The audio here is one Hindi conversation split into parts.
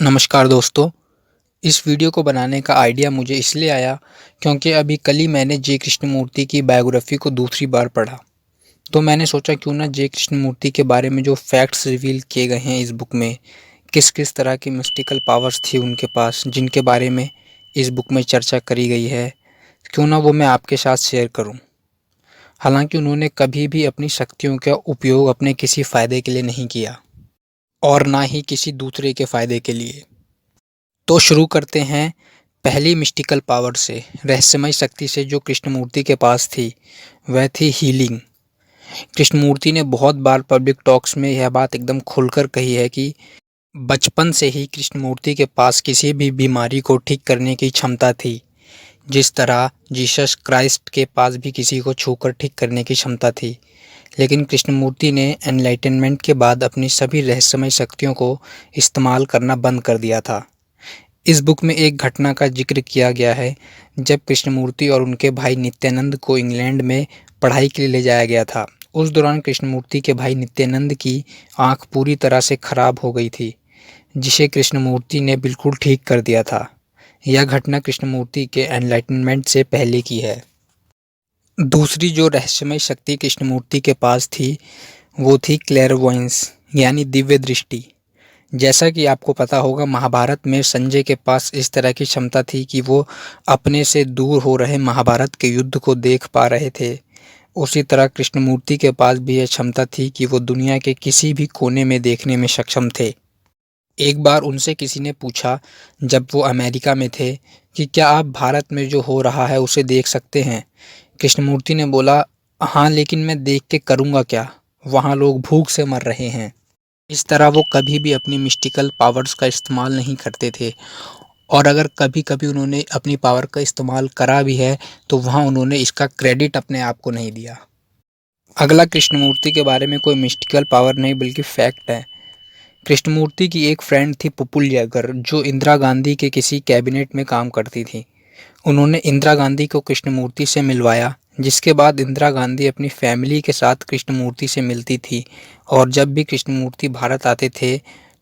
नमस्कार दोस्तों। इस वीडियो को बनाने का आइडिया मुझे इसलिए आया क्योंकि अभी कल ही मैंने जे कृष्णमूर्ति की बायोग्राफी को दूसरी बार पढ़ा। तो मैंने सोचा क्यों ना जे कृष्णमूर्ति के बारे में जो फैक्ट्स रिवील किए गए हैं इस बुक में, किस किस तरह की मिस्टिकल पावर्स थी उनके पास जिनके बारे में इस बुक में चर्चा करी गई है, क्यों ना वो मैं आपके साथ शेयर करूं। हालांकि उन्होंने कभी भी अपनी शक्तियों का उपयोग अपने किसी फ़ायदे के लिए नहीं किया और ना ही किसी दूसरे के फ़ायदे के लिए। तो शुरू करते हैं पहली मिस्टिकल पावर से, रहस्यमय शक्ति से जो कृष्णमूर्ति के पास थी। वह थी हीलिंग। कृष्णमूर्ति ने बहुत बार पब्लिक टॉक्स में यह बात एकदम खुलकर कही है कि बचपन से ही कृष्णमूर्ति के पास किसी भी बीमारी को ठीक करने की क्षमता थी, जिस तरह जीसस क्राइस्ट के पास भी किसी को छूकर ठीक करने की क्षमता थी। लेकिन कृष्णमूर्ति ने एनलाइटनमेंट के बाद अपनी सभी रहस्यमय शक्तियों को इस्तेमाल करना बंद कर दिया था। इस बुक में एक घटना का जिक्र किया गया है जब कृष्णमूर्ति और उनके भाई नित्यानंद को इंग्लैंड में पढ़ाई के लिए ले जाया गया था। उस दौरान कृष्णमूर्ति के भाई नित्यानंद की आंख पूरी तरह से खराब हो गई थी, जिसे कृष्णमूर्ति ने बिल्कुल ठीक कर दिया था। यह घटना कृष्णमूर्ति के एनलाइटनमेंट से पहले की है। दूसरी जो रहस्यमय शक्ति कृष्णमूर्ति के पास थी वो थी क्लेयरवॉयंस, यानी दिव्य दृष्टि। जैसा कि आपको पता होगा, महाभारत में संजय के पास इस तरह की क्षमता थी कि वो अपने से दूर हो रहे महाभारत के युद्ध को देख पा रहे थे। उसी तरह कृष्णमूर्ति के पास भी यह क्षमता थी कि वो दुनिया के किसी भी कोने में देखने में सक्षम थे। एक बार उनसे किसी ने पूछा, जब वो अमेरिका में थे, कि क्या आप भारत में जो हो रहा है उसे देख सकते हैं? कृष्णमूर्ति ने बोला, हाँ, लेकिन मैं देख के करूँगा क्या? वहाँ लोग भूख से मर रहे हैं। इस तरह वो कभी भी अपनी मिस्टिकल पावर्स का इस्तेमाल नहीं करते थे, और अगर कभी कभी उन्होंने अपनी पावर का इस्तेमाल करा भी है तो वहाँ उन्होंने इसका क्रेडिट अपने आप को नहीं दिया। अगला कृष्णमूर्ति के बारे में कोई मिस्टिकल पावर नहीं बल्कि फैक्ट है। कृष्णमूर्ति की एक फ्रेंड थी पुपुल जैगर, जो इंदिरा गांधी के किसी कैबिनेट में काम करती थी। उन्होंने इंदिरा गांधी को कृष्णमूर्ति से मिलवाया, जिसके बाद इंदिरा गांधी अपनी फैमिली के साथ कृष्णमूर्ति से मिलती थी, और जब भी कृष्णमूर्ति भारत आते थे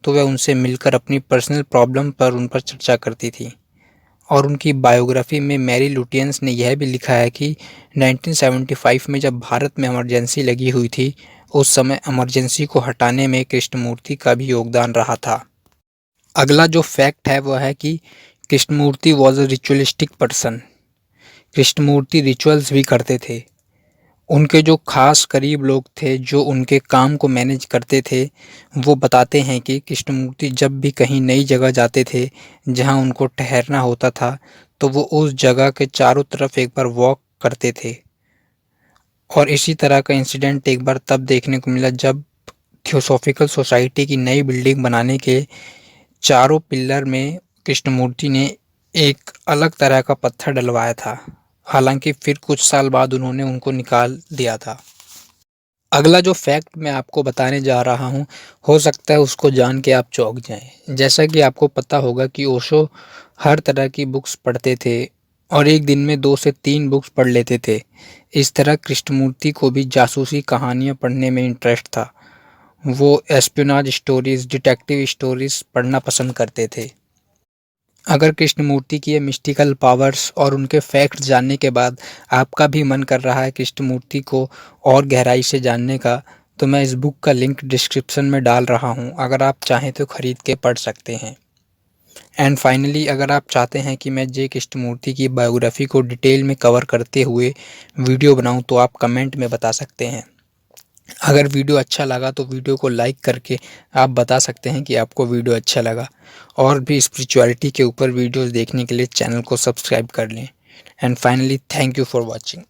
तो वह उनसे मिलकर अपनी पर्सनल प्रॉब्लम पर उन पर चर्चा करती थी। और उनकी बायोग्राफी में मैरी लुटियंस ने यह भी लिखा है कि 1975 में जब भारत में इमरजेंसी लगी हुई थी, उस समय इमरजेंसी को हटाने में कृष्णमूर्ति का भी योगदान रहा था। अगला जो फैक्ट है वह है कि Krishnamurti was a ritualistic person. Krishnamurti rituals भी करते थे। उनके जो खास करीब लोग थे जो उनके काम को मैनेज करते थे, वो बताते हैं कि कृष्णमूर्ति जब भी कहीं नई जगह जाते थे जहां उनको ठहरना होता था, तो वो उस जगह के चारों तरफ एक बार वॉक करते थे। और इसी तरह का इंसिडेंट एक बार तब देखने को मिला जब थियोसॉफिकल सोसाइटी की नई बिल्डिंग बनाने के चारों पिल्लर में कृष्णमूर्ति ने एक अलग तरह का पत्थर डलवाया था। हालांकि फिर कुछ साल बाद उन्होंने उनको निकाल दिया था। अगला जो फैक्ट मैं आपको बताने जा रहा हूँ, हो सकता है उसको जान के आप चौंक जाएं। जैसा कि आपको पता होगा कि ओशो हर तरह की बुक्स पढ़ते थे और एक दिन में 2 से 3 बुक्स पढ़ लेते थे। इस तरह कृष्णमूर्ति को भी जासूसी कहानियाँ पढ़ने में इंटरेस्ट था। वो एस्पियोनाज स्टोरीज, डिटेक्टिव स्टोरीज पढ़ना पसंद करते थे। अगर कृष्णमूर्ति की ये मिस्टिकल पावर्स और उनके फैक्ट्स जानने के बाद आपका भी मन कर रहा है कृष्णमूर्ति को और गहराई से जानने का, तो मैं इस बुक का लिंक डिस्क्रिप्शन में डाल रहा हूँ। अगर आप चाहें तो ख़रीद के पढ़ सकते हैं। एंड फाइनली, अगर आप चाहते हैं कि मैं जे कृष्णमूर्ति की बायोग्राफी को डिटेल में कवर करते हुए वीडियो बनाऊँ, तो आप कमेंट में बता सकते हैं। अगर वीडियो अच्छा लगा तो वीडियो को लाइक करके आप बता सकते हैं कि आपको वीडियो अच्छा लगा। और भी स्पिरिचुअलिटी के ऊपर वीडियोस देखने के लिए चैनल को सब्सक्राइब कर लें। And finally, thank you for watching.